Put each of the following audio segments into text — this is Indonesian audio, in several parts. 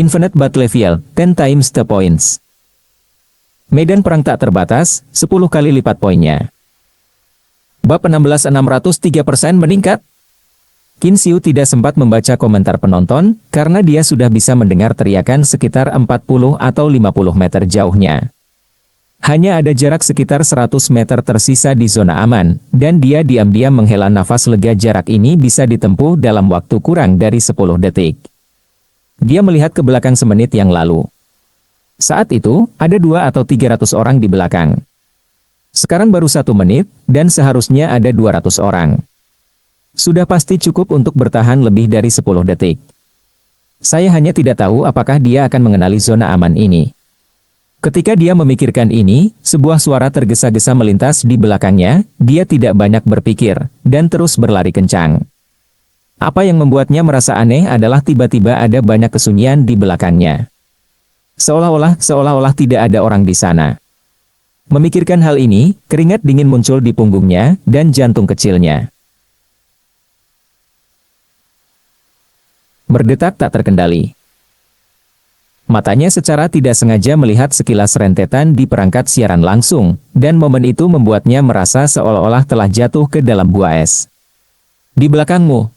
Infinite Battlefield, 10 times the points. Medan perang tak terbatas, 10 kali lipat poinnya. Bab 16 603% meningkat. Qin Xiu tidak sempat membaca komentar penonton, karena dia sudah bisa mendengar teriakan sekitar 40 atau 50 meter jauhnya. Hanya ada jarak sekitar 100 meter tersisa di zona aman, dan dia diam-diam menghela nafas lega. Jarak ini bisa ditempuh dalam waktu kurang dari 10 detik. Dia melihat ke belakang semenit yang lalu. Saat itu, ada 2 atau 300 orang di belakang. Sekarang baru 1 menit, dan seharusnya ada 200 orang. Sudah pasti cukup untuk bertahan lebih dari 10 detik. Saya hanya tidak tahu apakah dia akan mengenali zona aman ini. Ketika dia memikirkan ini, sebuah suara tergesa-gesa melintas di belakangnya. Dia tidak banyak berpikir, dan terus berlari kencang. Apa yang membuatnya merasa aneh adalah tiba-tiba ada banyak kesunyian di belakangnya. Seolah-olah tidak ada orang di sana. Memikirkan hal ini, keringat dingin muncul di punggungnya, dan jantung kecilnya berdetak tak terkendali. Matanya secara tidak sengaja melihat sekilas rentetan di perangkat siaran langsung, dan momen itu membuatnya merasa seolah-olah telah jatuh ke dalam gua es. Di belakangmu.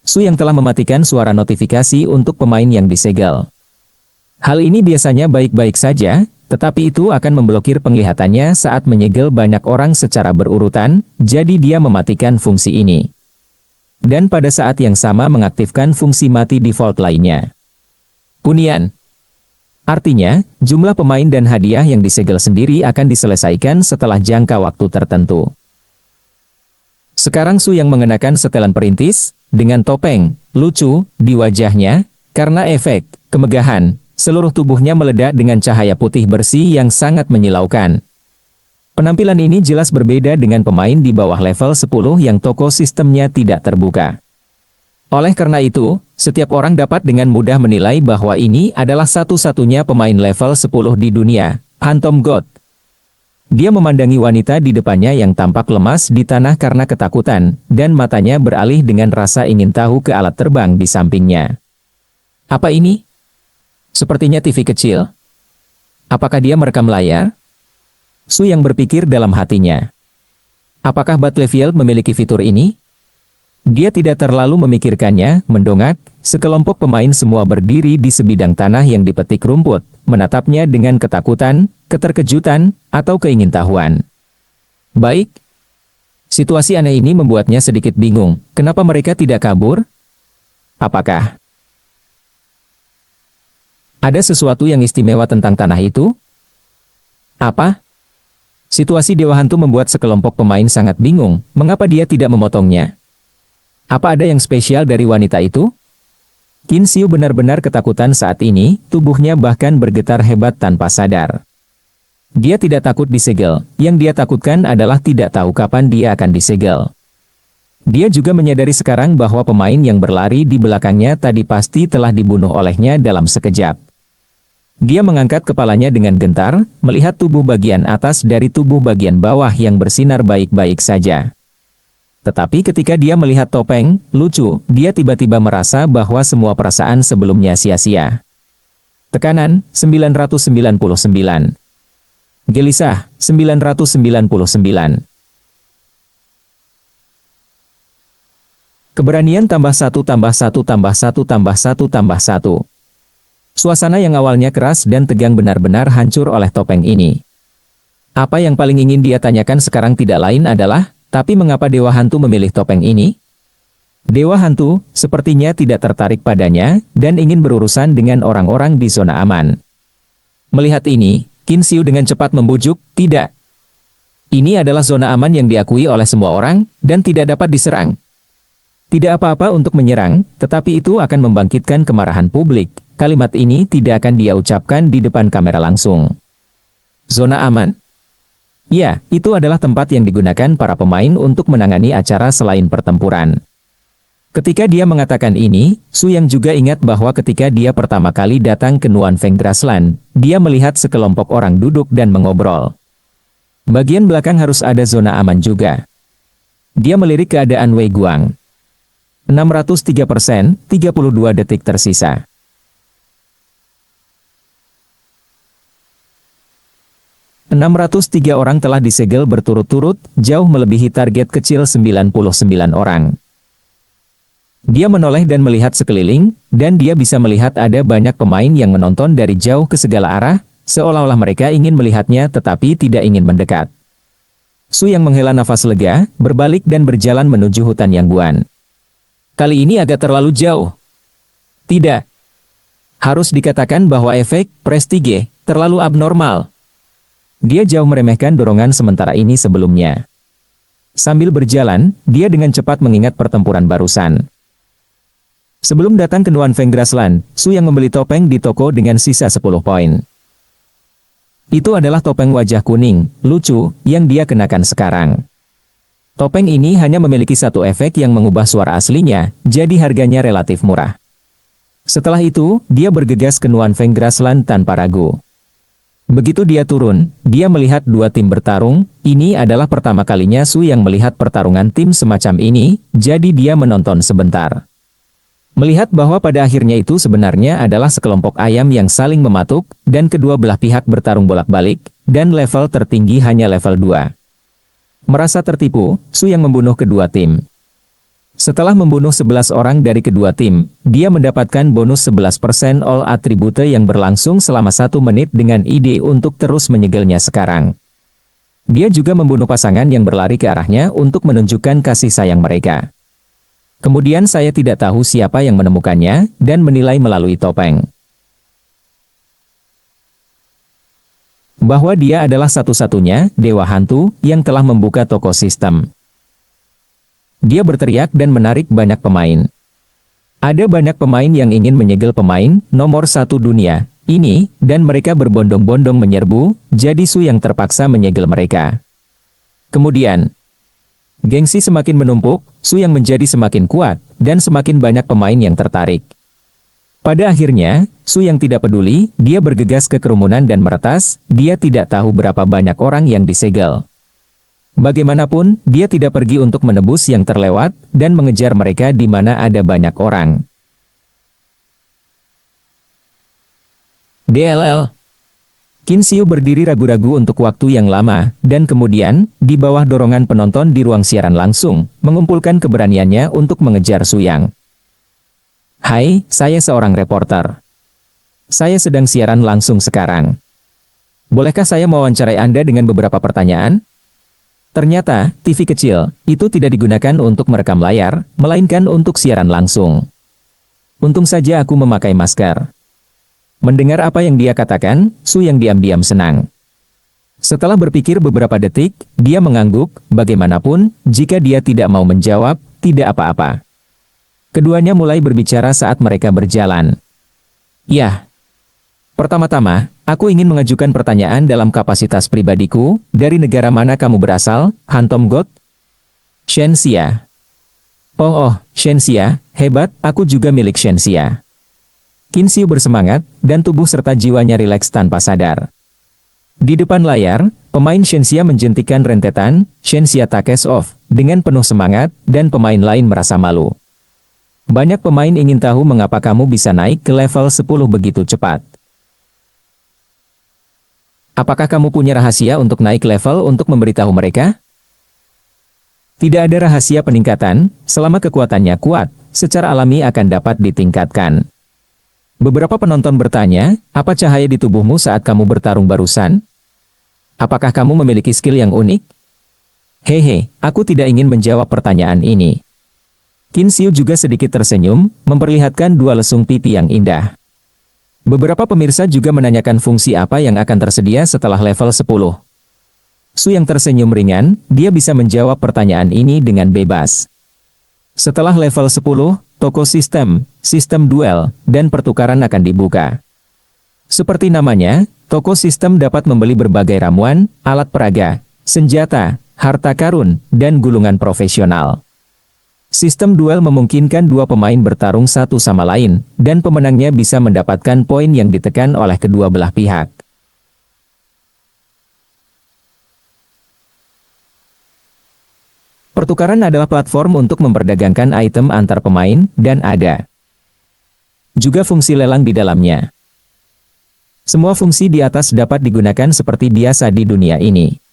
Su yang telah mematikan suara notifikasi untuk pemain yang disegel. Hal ini biasanya baik-baik saja, tetapi itu akan memblokir penglihatannya saat menyegel banyak orang secara berurutan, jadi dia mematikan fungsi ini. Dan pada saat yang sama mengaktifkan fungsi mati default lainnya. Hunian. Artinya, jumlah pemain dan hadiah yang disegel sendiri akan diselesaikan setelah jangka waktu tertentu. Sekarang Su yang mengenakan setelan perintis, dengan topeng, lucu, di wajahnya, karena efek, kemegahan, seluruh tubuhnya meledak dengan cahaya putih bersih yang sangat menyilaukan. Penampilan ini jelas berbeda dengan pemain di bawah level 10 yang toko sistemnya tidak terbuka. Oleh karena itu, setiap orang dapat dengan mudah menilai bahwa ini adalah satu-satunya pemain level 10 di dunia, Phantom God. Dia memandangi wanita di depannya yang tampak lemas di tanah karena ketakutan, dan matanya beralih dengan rasa ingin tahu ke alat terbang di sampingnya. Apa ini? Sepertinya TV kecil. Apakah dia merekam layar? Su yang berpikir dalam hatinya. Apakah Battlefield memiliki fitur ini? Dia tidak terlalu memikirkannya, mendongak, sekelompok pemain semua berdiri di sebidang tanah yang dipetik rumput, menatapnya dengan ketakutan, keterkejutan, atau keingintahuan. Baik. Situasi aneh ini membuatnya sedikit bingung, kenapa mereka tidak kabur? Apakah ada sesuatu yang istimewa tentang tanah itu? Apa? Situasi Dewa Hantu membuat sekelompok pemain sangat bingung, mengapa dia tidak memotongnya. Apa ada yang spesial dari wanita itu? Qin Xiu benar-benar ketakutan saat ini, tubuhnya bahkan bergetar hebat tanpa sadar. Dia tidak takut disegel, yang dia takutkan adalah tidak tahu kapan dia akan disegel. Dia juga menyadari sekarang bahwa pemain yang berlari di belakangnya tadi pasti telah dibunuh olehnya dalam sekejap. Dia mengangkat kepalanya dengan gentar, melihat tubuh bagian atas dari tubuh bagian bawah yang bersinar baik-baik saja. Tetapi ketika dia melihat topeng, lucu, dia tiba-tiba merasa bahwa semua perasaan sebelumnya sia-sia. Tekanan, 999. Gelisah, 999. Keberanian tambah 1 tambah 1 tambah 1 tambah 1 tambah 1. Suasana yang awalnya keras dan tegang benar-benar hancur oleh topeng ini. Apa yang paling ingin dia tanyakan sekarang tidak lain adalah, tapi mengapa Dewa Hantu memilih topeng ini? Dewa Hantu sepertinya tidak tertarik padanya, dan ingin berurusan dengan orang-orang di zona aman. Melihat ini, Qin Xiu dengan cepat membujuk, tidak. Ini adalah zona aman yang diakui oleh semua orang, dan tidak dapat diserang. Tidak apa-apa untuk menyerang, tetapi itu akan membangkitkan kemarahan publik. Kalimat ini tidak akan dia ucapkan di depan kamera langsung. Zona aman? Ya, itu adalah tempat yang digunakan para pemain untuk menangani acara selain pertempuran. Ketika dia mengatakan ini, Su yang juga ingat bahwa ketika dia pertama kali datang ke Nuanfeng Grassland, dia melihat sekelompok orang duduk dan mengobrol. Bagian belakang harus ada zona aman juga. Dia melirik keadaan Wei Guang. 603%, 32 detik tersisa. 603 orang telah disegel berturut-turut, jauh melebihi target kecil 99 orang. Dia menoleh dan melihat sekeliling, dan dia bisa melihat ada banyak pemain yang menonton dari jauh ke segala arah, seolah-olah mereka ingin melihatnya tetapi tidak ingin mendekat. Su yang menghela nafas lega, berbalik dan berjalan menuju hutan Yangguan. Kali ini agak terlalu jauh. Tidak. Harus dikatakan bahwa efek prestige terlalu abnormal. Dia jauh meremehkan dorongan sementara ini sebelumnya. Sambil berjalan, dia dengan cepat mengingat pertempuran barusan. Sebelum datang ke Nuan Feng Grassland, Su yang membeli topeng di toko dengan sisa 10 poin. Itu adalah topeng wajah kuning, lucu, yang dia kenakan sekarang. Topeng ini hanya memiliki satu efek yang mengubah suara aslinya, jadi harganya relatif murah. Setelah itu, dia bergegas ke Nuan Feng Grassland tanpa ragu. Begitu dia turun, dia melihat dua tim bertarung. Ini adalah pertama kalinya Su yang melihat pertarungan tim semacam ini, jadi dia menonton sebentar. Melihat bahwa pada akhirnya itu sebenarnya adalah sekelompok ayam yang saling mematuk, dan kedua belah pihak bertarung bolak-balik, dan level tertinggi hanya level 2. Merasa tertipu, Su yang membunuh kedua tim. Setelah membunuh 11 orang dari kedua tim, dia mendapatkan bonus 11% all atribute yang berlangsung selama 1 menit dengan ide untuk terus menyegelnya sekarang. Dia juga membunuh pasangan yang berlari ke arahnya untuk menunjukkan kasih sayang mereka. Kemudian saya tidak tahu siapa yang menemukannya, dan menilai melalui topeng. Bahwa dia adalah satu-satunya dewa hantu yang telah membuka toko sistem. Dia berteriak dan menarik banyak pemain. Ada banyak pemain yang ingin menyegel pemain nomor 1 dunia ini, dan mereka berbondong-bondong menyerbu, jadi Su yang terpaksa menyegel mereka. Kemudian, gengsi semakin menumpuk, Su yang menjadi semakin kuat, dan semakin banyak pemain yang tertarik. Pada akhirnya, Su yang tidak peduli, dia bergegas ke kerumunan dan meretas, dia tidak tahu berapa banyak orang yang disegel. Bagaimanapun, dia tidak pergi untuk menebus yang terlewat, dan mengejar mereka di mana ada banyak orang. DLL. Qin Xiu berdiri ragu-ragu untuk waktu yang lama, dan kemudian, di bawah dorongan penonton di ruang siaran langsung, mengumpulkan keberaniannya untuk mengejar Su Yang. Hai, saya seorang reporter. Saya sedang siaran langsung sekarang. Bolehkah saya mewawancarai Anda dengan beberapa pertanyaan? Ternyata, TV kecil, itu tidak digunakan untuk merekam layar, melainkan untuk siaran langsung. Untung saja aku memakai masker. Mendengar apa yang dia katakan, Su yang diam-diam senang. Setelah berpikir beberapa detik, dia mengangguk, bagaimanapun, jika dia tidak mau menjawab, tidak apa-apa. Keduanya mulai berbicara saat mereka berjalan. Ya. Pertama-tama, aku ingin mengajukan pertanyaan dalam kapasitas pribadiku, dari negara mana kamu berasal, Hantom God? Shenxia. Oh, Shenxia, hebat, aku juga milik Shenxia. Qin Xiu bersemangat, dan tubuh serta jiwanya rileks tanpa sadar. Di depan layar, pemain Shenxia menjentikan rentetan, Shenxia Takes Off, dengan penuh semangat, dan pemain lain merasa malu. Banyak pemain ingin tahu mengapa kamu bisa naik ke level 10 begitu cepat. Apakah kamu punya rahasia untuk naik level untuk memberitahu mereka? Tidak ada rahasia peningkatan, selama kekuatannya kuat, secara alami akan dapat ditingkatkan. Beberapa penonton bertanya, apa cahaya di tubuhmu saat kamu bertarung barusan? Apakah kamu memiliki skill yang unik? Hehe, aku tidak ingin menjawab pertanyaan ini. Qin Xiu juga sedikit tersenyum, memperlihatkan dua lesung pipi yang indah. Beberapa pemirsa juga menanyakan fungsi apa yang akan tersedia setelah level 10. Su yang tersenyum ringan, dia bisa menjawab pertanyaan ini dengan bebas. Setelah level 10, toko sistem duel, dan pertukaran akan dibuka. Seperti namanya, toko sistem dapat membeli berbagai ramuan, alat peraga, senjata, harta karun, dan gulungan profesional. Sistem duel memungkinkan dua pemain bertarung satu sama lain, dan pemenangnya bisa mendapatkan poin yang ditekan oleh kedua belah pihak. Pertukaran adalah platform untuk memperdagangkan item antar pemain, dan ada juga fungsi lelang di dalamnya. Semua fungsi di atas dapat digunakan seperti biasa di dunia ini.